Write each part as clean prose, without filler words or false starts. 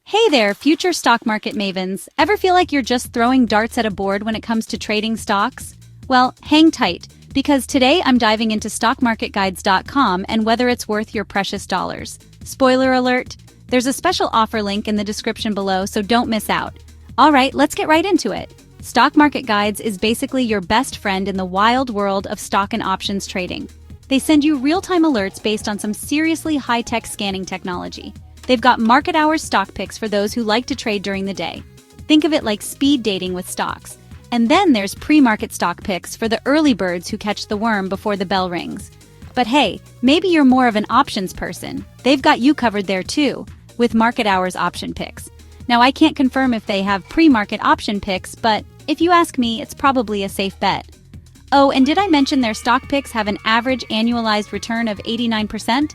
Hey there, future stock market mavens. Ever feel like you're just throwing darts at a board when it comes to trading stocks? Well, hang tight, because today I'm diving into stockmarketguides.com and whether it's worth your precious dollars. Spoiler alert, there's a special offer link in the description below, so don't miss out. All right, let's get right into it. Stock Market Guides is basically your best friend in the wild world of stock and options trading. They send you real-time alerts based on some seriously high-tech scanning technology. They've got market hours stock picks for those who like to trade during the day. Think of it like speed dating with stocks. And then there's pre-market stock picks for the early birds who catch the worm before the bell rings. But hey, maybe you're more of an options person. They've got you covered there too, with market hours option picks. Now, I can't confirm if they have pre-market option picks, but if you ask me, it's probably a safe bet. Oh, and did I mention their stock picks have an average annualized return of 89%?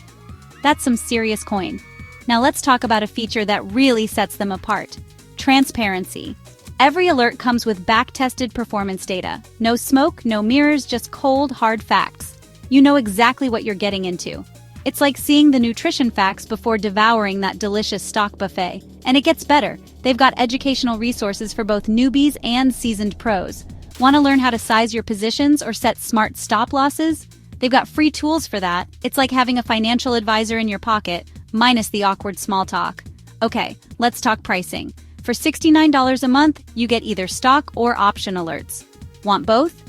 That's some serious coin. Now let's talk about a feature that really sets them apart. Transparency. Every alert comes with back-tested performance data. No smoke, no mirrors, just cold, hard facts. You know exactly what you're getting into. It's like seeing the nutrition facts before devouring that delicious stock buffet. And it gets better. They've got educational resources for both newbies and seasoned pros. Want to learn how to size your positions or set smart stop losses? They've got free tools for that. It's like having a financial advisor in your pocket, minus the awkward small talk. Okay, let's talk pricing. For $69 a month, you get either stock or option alerts. Want both?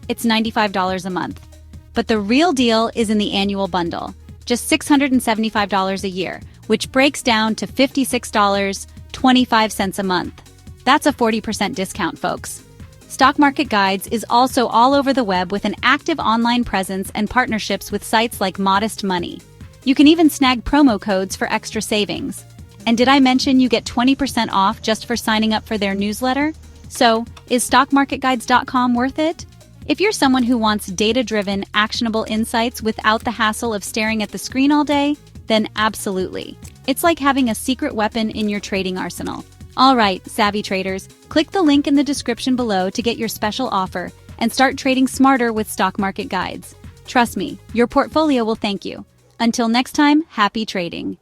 It's $95 a month. But the real deal is in the annual bundle. Just $675 a year, which breaks down to $56.25 a month. That's a 40% discount, folks. Stock Market Guides is also all over the web with an active online presence and partnerships with sites like Modest Money. You can even snag promo codes for extra savings. And did I mention you get 20% off just for signing up for their newsletter? So, is stockmarketguides.com worth it? If you're someone who wants data-driven, actionable insights without the hassle of staring at the screen all day, then absolutely. It's like having a secret weapon in your trading arsenal. All right, savvy traders, click the link in the description below to get your special offer and start trading smarter with Stock Market Guides. Trust me, your portfolio will thank you. Until next time, happy trading.